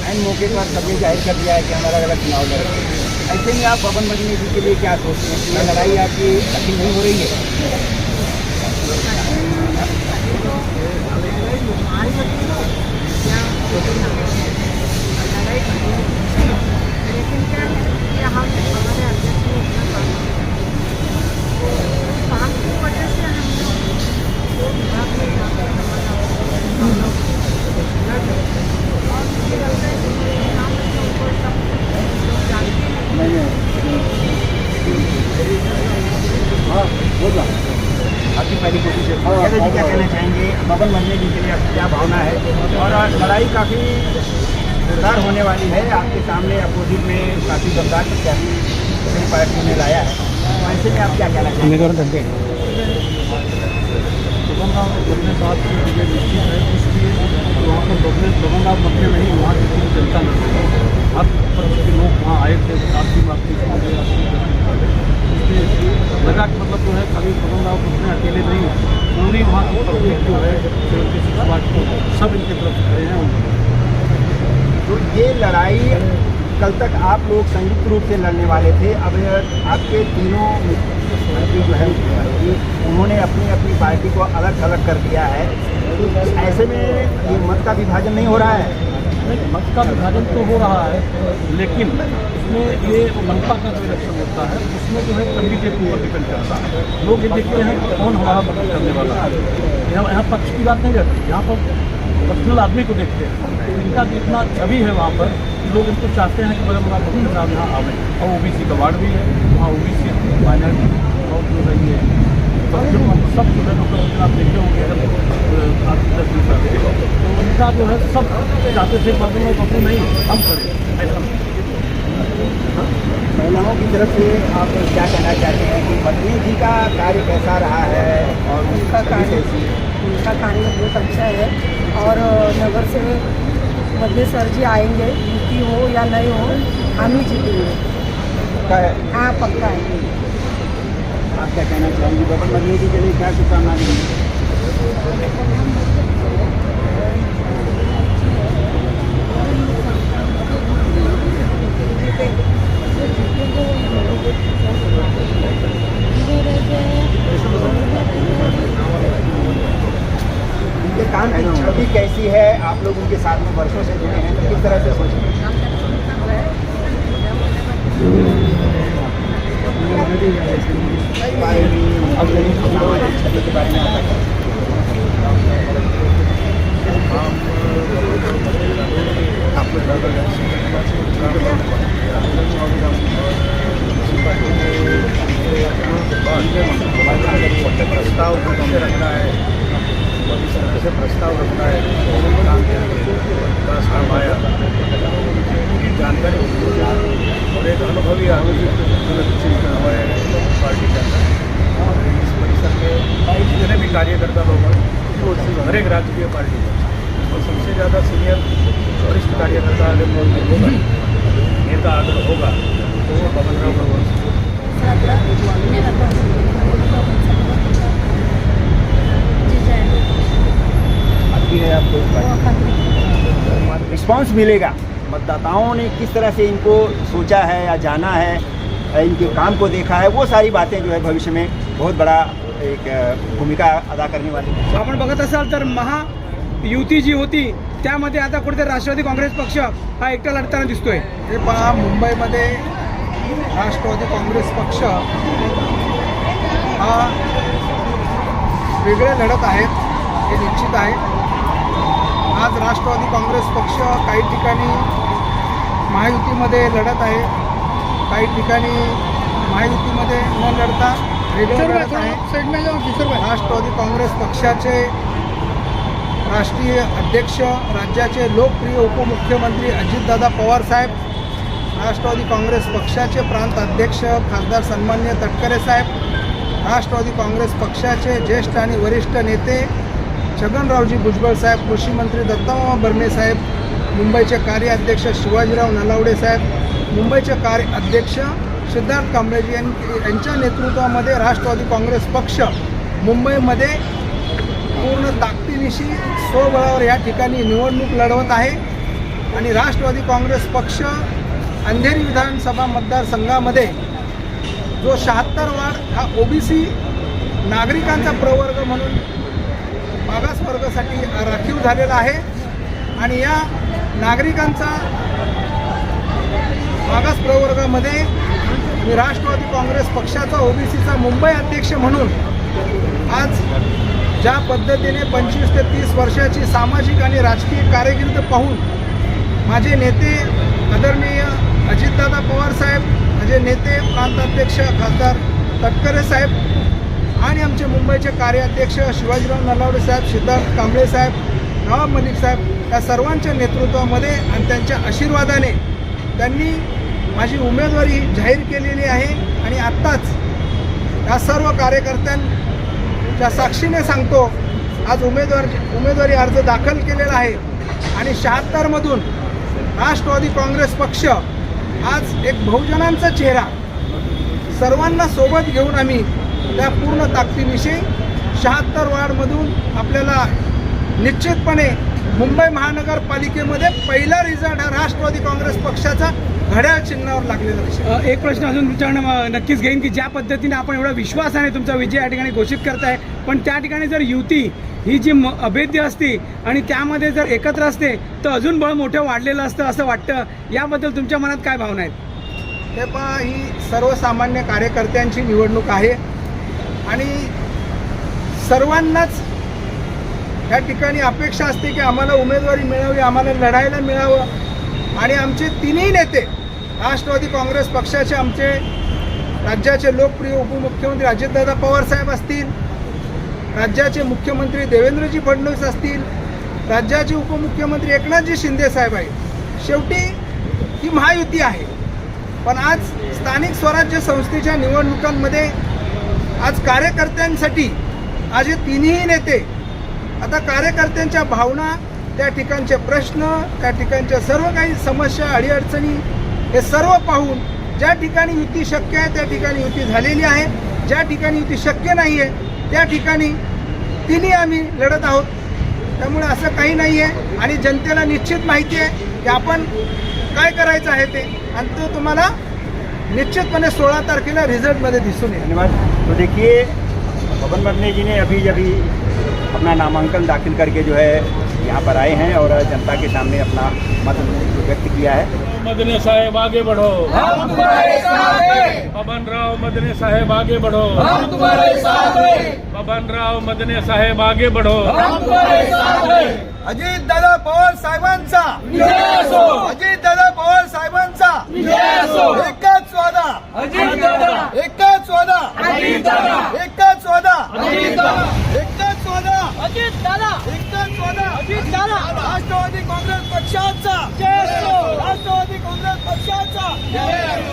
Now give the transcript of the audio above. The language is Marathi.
ऐन मौके पर सबने जाहिर कर दिया है कि हम अलग अलग चुनाव लड़ रहे हैं। ऐसे में आप पवन मजनी जी के लिए क्या सोचते हैं? यह लड़ाई आपकी कठिन नहीं हो रही है? लेकिन क्या है कि हम हमारे अध्यक्ष ने इतना काम की वजह से हम लोग विभाग में जाकर हम लोग और मुझे लगता है कि काम के ऊपर सब लोग जानते नहीं। हाँ बोल आपकी पहली कोशिश है। यादव जी क्या कहना चाहेंगे? पवन मजनी जी के लिए आपकी क्या भावना है? और लड़ाई काफ़ी जोरदार होने वाली है। आपके सामने अपोजिट में काफ़ी जोरदार प्रत्याशी अपनी पार्टी ने लाया है, तो ऐसे में आप क्या कहना चाहेंगे? दबंगाव अपने साथ विजय निश्चित है, इसलिए वहाँ पर दबंगाव मध्य नहीं, वहाँ की पूरी जनता लड़ रही है। हर पक्ष के लोग वहाँ आए थे, आपकी बातचीत इसलिए लगा कि मतलब जो है खाली दबंगाव अपने अकेले नहीं, पूरी वहाँ की पब्लिक जो है सब इनके तरफ खड़े हैं। तो ये लड़ाई कल तक आप लोग संयुक्त रूप से लड़ने वाले थे, अब आपके तीनों मंत्री जो है उन्होंने अपनी अपनी पार्टी को अलग अलग कर दिया है, तो ऐसे में ये मत का विभाजन नहीं हो रहा है? नहीं, मत का विभाजन तो हो रहा है, लेकिन उसमें ये मनपा का जो इलेक्शन होता है उसमें जो है कैंडिडेट के ऊपर डिपेंड करता है। लोग ये देखते हैं कि कौन हमारा मदद करने वाला है। यहाँ पक्ष की बात नहीं रहती, यहाँ पर पर्सनल आदमी को देखते हैं। इनका जितना छवि है वहाँ पर, लोग इनको चाहते हैं कि बड़े बड़ा बहुत साहब यहाँ आवे। और OBC का वार्ड भी है, वहाँ OBC माइनॉरिटी और जो है ये सब जो है लोग आप देखे होंगे आप 10 दिन तो उनका जो है सब चाहते थे बदलू नहीं हम करें ऐसा। महिलाओं की तरफ से आप क्या कहना चाहते हैं कि मजनी जी का कार्य कैसा रहा है और उनका कार्य बहुत अच्छा है। और नगर से मध्य सर जी आएंगे, यूपी हो या नहीं हो, हम ही जीतेंगे। पक्का है? हाँ पक्का है। आप क्या कहना चाहेंगे? पवन मजनी जी के लिए क्या शुभकामना देंगे? उनके काम की छवि कैसी है? आप लोग उनके साथ में वर्षों से जुड़े हैं, तो किस तरह से सोचें? सामाजिक छवि के बारे में आप प्रस्ताव कैसे रखना है, कैसे प्रस्ताव रखना है, प्रस्ताव आया जानकारी और एक अनुभवी हमारे पार्टी के अंदर इस परिसर के जितने भी कार्यकर्ता लोग हैं हर एक राजकीय पार्टी और सबसे ज़्यादा सीनियर वरिष्ठ कार्यकर्ता अगर होगा, नेता अगर होगा तो वो पवनराव भगवत। आपको रिस्पॉन्स मिलेगा? मतदाताओं ने किस तरह से इनको सोचा है या जाना है, इनके काम को देखा है, वो सारी बातें जो है भविष्य में बहुत बड़ा एक भूमिका अदा करने वाली है। आपण बघत असाल तर महायुती जी होती त्यामध्ये आता कुठेतरी राष्ट्रवादी काँग्रेस पक्ष हा एकटा लढताना दिसतोय। हे पहा, मुंबईमध्ये राष्ट्रवादी काँग्रेस पक्ष हा वेगळे लढत आहेत हे निश्चित आहे। आज राष्ट्रवादी काँग्रेस पक्ष काही ठिकाणी महायुतीमध्ये लढत आहे, काही ठिकाणी महायुतीमध्ये न लढता वेगळे लढत आहे। राष्ट्रवादी काँग्रेस पक्षाचे राष्ट्रीय अध्यक्ष, राज्याचे लोकप्रिय उपमुख्यमंत्री अजितदादा पवार साहेब, राष्ट्रवादी काँग्रेस पक्षाचे प्रांत अध्यक्ष खासदार सन्मान्य तटकरे साहेब, राष्ट्रवादी काँग्रेस पक्षाचे ज्येष्ठ आणि वरिष्ठ नेते छगनरावजी भुजबळ साहेब, कृषी मंत्री दत्तामामा भरणे साहेब, मुंबईचे कार्याध्यक्ष शिवाजीराव नलावडे साहेब, मुंबईचे कार्याध्यक्ष सिद्धार्थ कांबळेजी यांच्या नेतृत्वामध्ये राष्ट्रवादी काँग्रेस पक्ष मुंबईमध्ये पूर्ण ताकदीनिशी स्वबळावर या ठिकाणी निवडणूक लढवत आहे। आणि राष्ट्रवादी काँग्रेस पक्ष अंधेरी विधानसभा मतदारसंघामध्ये जो 76 वार्ड हा ओबीसी नागरिकांचा प्रवर्ग म्हणून मागास वर्गासाठी राखीव झालेला आहे आणि या नागरिकांचा मागास प्रवर्गामध्ये मी राष्ट्रवादी काँग्रेस पक्षाचा ओबीसीचा मुंबई अध्यक्ष म्हणून आज ज्या पद्धतीने 25 ते 30 वर्षाची सामाजिक आणि राजकीय कारकीर्द पाहून माझे नेते आदरणीय अजितदादा पवार साहेब, माझे नेते प्रांताध्यक्ष खासदार तटकरे साहेब आणि आमचे मुंबईचे कार्याध्यक्ष शिवाजीराव नलावडे साहेब, सिद्धार्थ कांबळे साहेब, नवाब मलिक साहेब या सर्वांच्या नेतृत्वामध्ये आणि त्यांच्या आशीर्वादाने त्यांनी माझी उमेदवारी जाहीर केलेली आहे आणि आत्ताच या सर्व कार्यकर्त्यांच्या साक्षीने सांगतो आज उमेदवारी अर्ज दाखल केलेला आहे आणि 76 मधून राष्ट्रवादी काँग्रेस पक्ष आज एक बहुजनांचा चेहरा सर्वांना सोबत घेऊन आम्ही त्या पूर्ण ताकदीविषयी 76 वार्डमधून आपल्याला निश्चितपणे मुंबई महानगरपालिकेमध्ये पहिला रिझल्ट हा राष्ट्रवादी काँग्रेस पक्षाचा घड्याळ चिन्हावर लागलेला दिसेल. एक प्रश्न अजून तुमच्याकडे नक्कीच घेईन की ज्या पद्धतीने आपण एवढा विश्वासाने तुमचा विजय या ठिकाणी घोषित करताय, पण त्या ठिकाणी जर युती ही जी अभेद्य असती आणि त्यामध्ये जर एकत्र असते तर अजून बळ मोठं वाढलेलं असतं असं वाटतं. याबद्दल तुमच्या मनात काय भावना आहेत? ते पहा, ही सर्वसामान्य कार्यकर्त्यांची निवडणूक आहे आणि सर्वांनाच या ठिकाणी अपेक्षा असते की आम्हाला उमेदवारी मिळावी, आम्हाला लढायला मिळावं आणि आमचे तिन्ही नेते राष्ट्रवादी काँग्रेस पक्षाचे आमचे राज्याचे लोकप्रिय उपमुख्यमंत्री अजितदादा पवार साहेब असतील, राज्याचे मुख्यमंत्री देवेंद्रजी फडणवीस असतील, राज्याचे उपमुख्यमंत्री एकनाथजी शिंदे साहेब आहेत. शेवटी ही महायुती आहे, पण आज स्थानिक स्वराज्य संस्थेच्या निवडणुकांमध्ये आज कार्यकर्त्यांसाठी आज हे तिन्ही नेते आता कार्यकर्त्यांच्या भावना, त्या ठिकाणचे प्रश्न, त्या ठिकाणच्या सर्व काही समस्या अडीअडचणी हे सर्व पाहून ज्या ठिकाणी युती शक्य आहे त्या ठिकाणी युती झालेली आहे, ज्या ठिकाणी युती शक्य नाही आहे त्या ठिकाणी तिन्ही आम्ही लढत आहोत. त्यामुळे असं काही नाही आहे आणि जनतेला निश्चित माहिती आहे की आपण काय करायचं आहे ते आणि तो तुम्हाला निश्चितपणे 16 तारखेला रिझल्टमध्ये दिसून येईल. धन्यवाद. तो देखिए पवन बदने जी ने अभी अपना नामांकन दाखिल करके जो है यहाँ पर आए हैं और जनता के सामने अपना मत व्यक्त किया है. मदने साहेब आगे बढ़ो, हम तुम्हारे साथ हैं। पवन राव मदने साहेब आगे बढ़ो, हम तुम्हारे साथ हैं। पवन राव मदने साहेब आगे बढ़ो. हम तुम्हारे साथ हैं। अजितदादा पवार साहेबांचा विजय असो, अजितदादा पवार साहेबांचा विजय असो. एकच वादा, अजितदादा, एकच वादा, अजितदादा, एकच वादा, अजितदादा, एकच वादा, अजितदादा, एकच वादा, अजितदादा. राष्ट्रवादी काँग्रेस पक्षाचा जय असो. राष्ट्रवादी काँग्रेस पक्षाचा